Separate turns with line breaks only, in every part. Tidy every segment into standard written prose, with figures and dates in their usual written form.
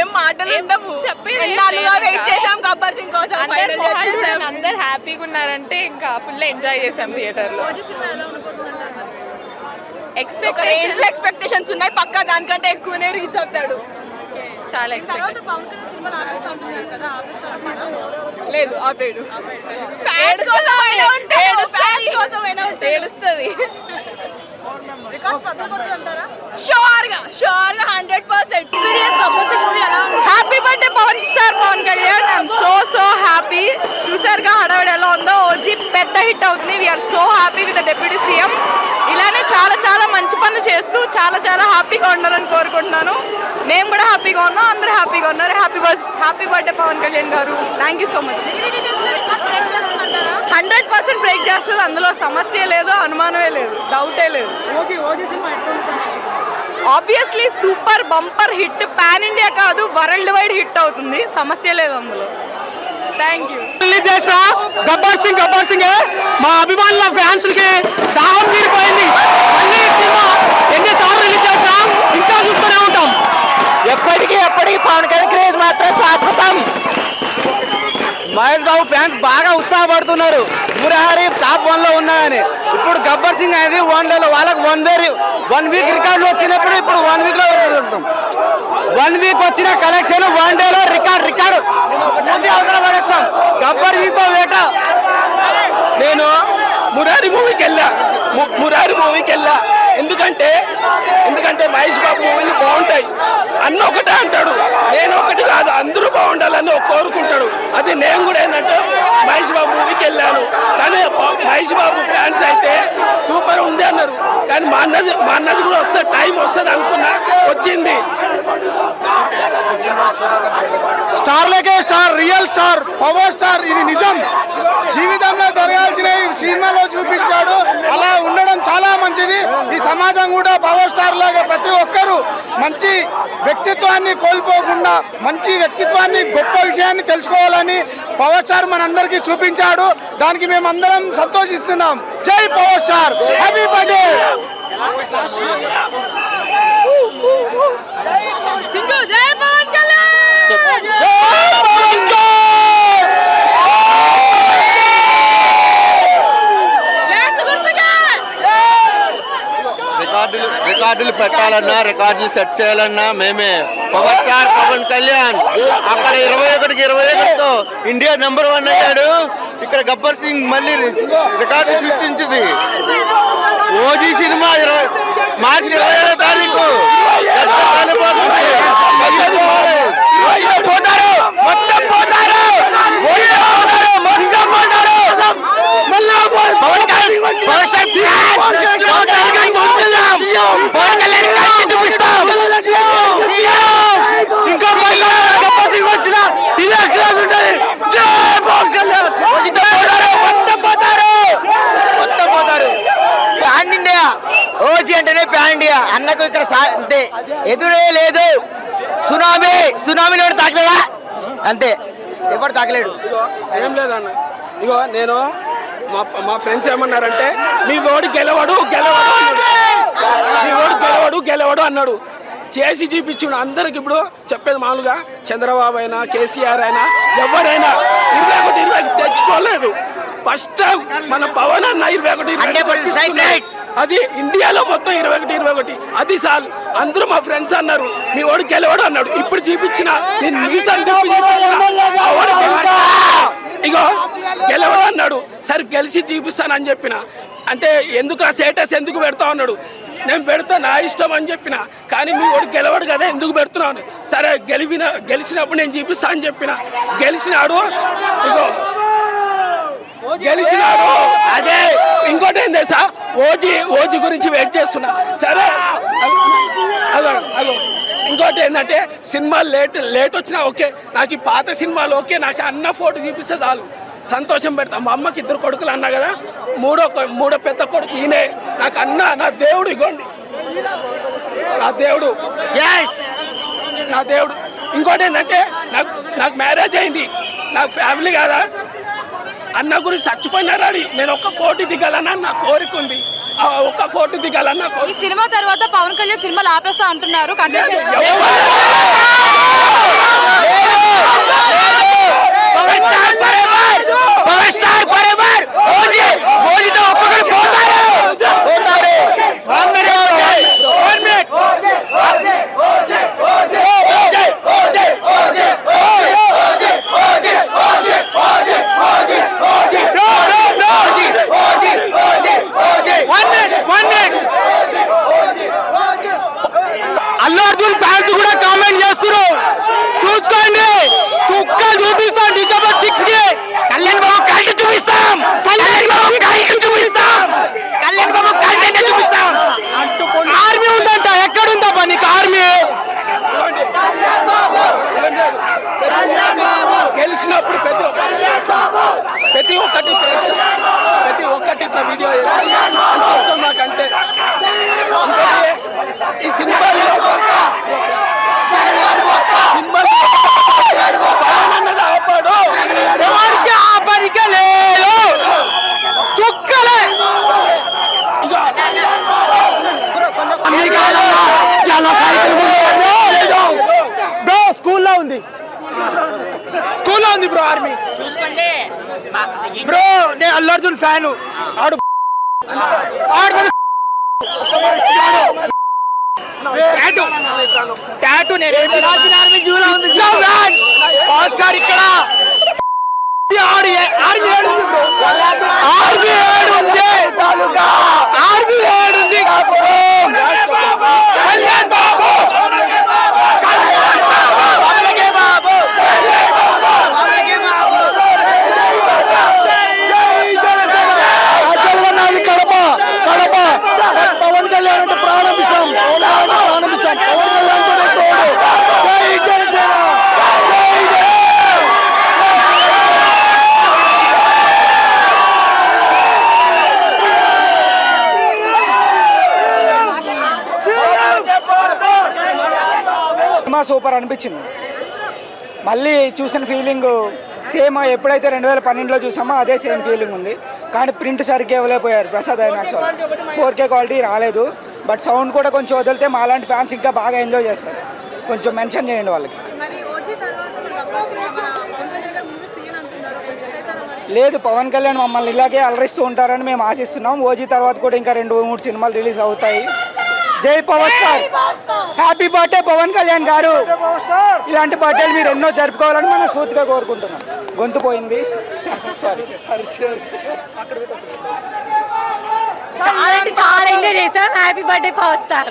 ఏం మాటలు ఉండవు. వెయిట్ చేసాం గబ్బర్ సింగ్ కోసం.
అందరు హ్యాపీగా ఉన్నారంటే ఇంకా ఫుల్ ఎంజాయ్ చేసాం థియేటర్ లో.
ఎక్స్పెక్టేషన్స్ ఉన్నాయి, పక్కా దానికంటే ఎక్కువనే రీచ్ అవుతాడు.
చాలా
లేదు ఆపేడు,
ఏడుస్తుంది.
షూర్ గా 100%. Happy birthday Pawan star Pawan Kalyan. I'm so happy. చూసారుగా హడావిడి ఎలా ఉందో. ఓజీ పెద్ద హిట్ అవుతుంది. We're so happy with deputy CM. ఇలానే చాలా మంచి పనులు చేస్తూ చాలా హ్యాపీగా ఉండాలని కోరుకుంటున్నాను. మేము కూడా హ్యాపీగా ఉన్నాం, అందరూ హ్యాపీగా ఉన్నారు. హ్యాపీ బర్త్డే పవన్ కళ్యాణ్ గారు. Thank you so much. 100% break చేస్తుంది, అందులో సమస్య లేదు, అనుమానమే లేదు, డౌటే లేదు. Obviously super bumper hit, pan India కాదు వరల్డ్ వైడ్ హిట్ అవుతుంది, సమస్య లేదు అందులో. Thank you.
రిలీజ్ చేసిన గబ్బర్ సింగ్ మా అభిమానుల ఫ్యాన్స్ కి దాహం తీరిపోయింది. మళ్ళీ సినిమా ఎన్నిసార్లు రిలీజ్ చేసినా ఇంకా చూస్తూనే ఉంటాం. ఎప్పటికీ పవన్ కళ్యాణ్ క్రేజ్ మాత్రం శాశ్వతం. మహేష్ బాబు ఫ్యాన్స్ బాగా ఉత్సాహపడుతున్నారు. మురహరి టాప్ 1 లో ఉన్నాయని. ఇప్పుడు గబ్బర్ సింగ్ అనేది 1 డేలో వాళ్ళకి 1 వీక్ రికార్డులు వచ్చినప్పుడు ఇప్పుడు 1 వీక్ లో 1 వీక్ వచ్చిన కలెక్షన్ 1 డేలో రికార్డు ముందు అవతల పడేస్తాం. గబ్బర్ సింగ్ తో వేట.
నేను మురారి మూవీకి వెళ్ళా ఎందుకంటే మహేష్ బాబు మూవీలు బాగుంటాయి. అన్న ఒకటే అంటాడు, నేను ఒకటి కాదు, అందరూ బాగుండాలని కోరుకుంటాడు. అది నేను కూడా ఏంటంటే మహేష్ బాబు మూవీకి వెళ్ళాను. కానీ మహేష్ బాబు ఫ్యాన్స్ అయితే సూపర్ ఉంది అన్నారు. కానీ మా అన్నది కూడా వస్తుంది, టైం వస్తుంది అనుకున్నా, వచ్చింది.
స్టార్లకే star, real star, power star. ఇది నిజం, జీవితంలో జరగాల్సిన సినిమాలో చూపించాడు. అలా ఉండడం చాలా మంచిది. ఈ సమాజం కూడా పవర్ స్టార్ లాగా ప్రతి ఒక్కరూ మంచి వ్యక్తిత్వాన్ని కోల్పోకుండా మంచి వ్యక్తిత్వాన్ని, గొప్ప విషయాన్ని తెలుసుకోవాలని పవర్ స్టార్ మనందరికీ చూపించాడు. దానికి మేమందరం సంతోషిస్తున్నాం. జై పవర్ స్టార్, హ్యాపీ బర్త్డే.
జై పవన్ కళ్యాణ్.
రికార్డులు పెట్టాలన్నా, రికార్డులు సెట్ చేయాలన్నా మేమే. పవర్ స్టార్ పవన్ కళ్యాణ్ అక్కడ 21కి 21తో ఇండియా నెంబర్ 1 అయ్యాడు. ఇక్కడ గబ్బర్ సింగ్ మళ్ళీ రికార్డు సృష్టించింది. ఓజీ సినిమా మార్చి 27వ తారీఖు
ప్యాన్ ఇండియా. ఓజీ అంటేనే ప్యాన్ ఇండియా. అన్నకు ఇక్కడ అంతే, ఎదురే లేదు. సునామీ ఎవరు తాకలేదా? అంతే, ఎవరు తాకలేడు.
ఏం లేదన్న. ఇగో నేను మా ఫ్రెండ్స్ ఏమన్నారంటే మీ ఓడి గెలవడు అన్నాడు. చేసి చూపించుడు అందరికి. ఇప్పుడు చెప్పేది మామూలుగా చంద్రబాబు అయినా, కేసీఆర్ అయినా, ఎవరైనా 21 తెచ్చుకోలేదు. ఫస్ట్ టైం మన పవన్ అన్న 21 అది ఇండియాలో మొత్తం 21 అది చాలు. అందరూ మా ఫ్రెండ్స్ అన్నారు మీ ఓడి గెలవడు అన్నాడు. ఇప్పుడు చూపించిన ఇగో గెలవడు అన్నాడు. సరే గెలిచి చూపిస్తానని చెప్పిన. అంటే ఎందుకు ఆ స్టేటస్ ఎందుకు పెడతావు అన్నాడు. నేను పెడతా, నా ఇష్టం అని చెప్పిన. కానీ మీ ఓడి గెలవడు కదా, ఎందుకు పెడుతున్నాను. సరే గెలిచినప్పుడు నేను చూపిస్తా అని చెప్పిన. గెలిచినాడు. ఇగో గెలిచినాడు. అదే ఇంకోటి ఏం తెలుసా, ఓజీ గురించి వెయిట్ చేస్తున్నా. సరే అదో ఇంకోటి ఏంటంటే సినిమా లేట్ వచ్చినా ఓకే, నాకు ఈ పాత సినిమాలు ఓకే, నాకు అన్న ఫోటో చూపిస్తే చాలు, సంతోషం పెడతా. మా అమ్మకి 2 కొడుకులు అన్నా కదా, మూడో పెద్ద కొడుకు ఈయనే. నాకు అన్న నా దేవుడు. ఇగోండి నా దేవుడు. ఇంకోటి ఏంటంటే నాకు మ్యారేజ్ అయింది, నాకు ఫ్యామిలీ కాదా. అన్న గురించి చచ్చిపోయినారా అని నేను ఒక ఫోటో దిగాలన్నా నా కోరిక ఉంది. ఒక ఫోటో దిగాలన్నా.
ఈ సినిమా తర్వాత పవన్ కళ్యాణ్ సినిమాలు ఆపేస్తా అంటున్నారు.
Power star forever, power star forever. ఓజీతో ఒక్కొక్కరు పోతారు. 1 minute. అల్లు అర్జున్ ఫ్యాన్స్ కూడా కామెంట్ చేస్తున్నారు, చూసుకోండి. చుక్కలు చూపిస్తాం డిసెంబర్ 6 కి. కళ్యాణ్ బాబు కల్ట్ చూపిస్తాం, కళ్యాణ్ బాబు కల్ట్ చూపిస్తాం, కళ్యాణ్ బాబు కల్ట్ చూపిస్తాం. ఆర్మీ ఉందంట, ఎక్కడుందా నీకు ఆర్మీ? గెలిచినప్పుడు ప్రతి ఒక్కటి ఇట్లా వీడియో చేస్తాం. నాకంటే ఈ సినిమాలో అన్నది ఆపాడు, ఎవరికి ఆపరిక లేదు. చుక్కలే ఇక చాలా బ్రో. స్కూల్లో ఉంది బ్రో ఆర్మీ. చూసుకోండి బ్రో, నేను అల్లు అర్జున్ ఫ్యాను. ఆడు టాటూ నేను స్టార్ ఇక్కడ ఆర్మీ 7 ఉంది, ఆర్మీ 7 ఉంది. కళ్యాణ్ బాబు కడప పవన్ కళ్యాణ్ అంటే ప్రారంభిస్తాం. పవన్ కళ్యాణ్ తోనే తోడు. జై జనసేన.
సినిమా సూపర్ అనిపించింది. మళ్ళీ చూసిన ఫీలింగ్ సేమ్ ఎప్పుడైతే 2012లో చూసామో అదే సేమ్ ఫీలింగ్ ఉంది. కానీ ప్రింట్ సరిగ్గా ఇవ్వలేకపోయారు ప్రసాద్ ఐమాక్స్ వాళ్ళు. 4K క్వాలిటీ రాలేదు. బట్ సౌండ్ కూడా కొంచెం వదిలితే మాలాంటి ఫ్యాన్స్ ఇంకా బాగా ఎంజాయ్ చేస్తారు. కొంచెం మెన్షన్ చేయండి వాళ్ళకి. లేదు, పవన్ కళ్యాణ్ మమ్మల్ని ఇలాగే అలరిస్తూ ఉంటారని మేము ఆశిస్తున్నాం. ఓజీ తర్వాత కూడా ఇంకా 2-3 సినిమాలు రిలీజ్ అవుతాయి. జై power star. Happy birthday Pawan Kalyan గారు. ఇలాంటి బర్త్డేలు మీరు ఎన్నో జరుపుకోవాలని మనం స్ఫూర్తిగా కోరుకుంటున్నాం. గొంతు పోయింది, సారీ.
చాలా అంటే చాలా ఎంజాయ్ చేశాం. Happy birthday power star.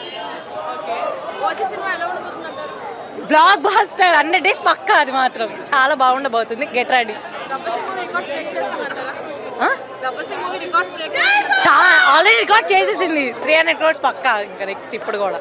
Blockbuster 100 days పక్కా. అది మాత్రం చాలా బాగుండబోతుంది. Get ready. ఆల్రెడీ రికార్డ్ చేసేసింది. 300 crores పక్కా. ఇంకా నెక్స్ట్ ఇప్పుడు కూడా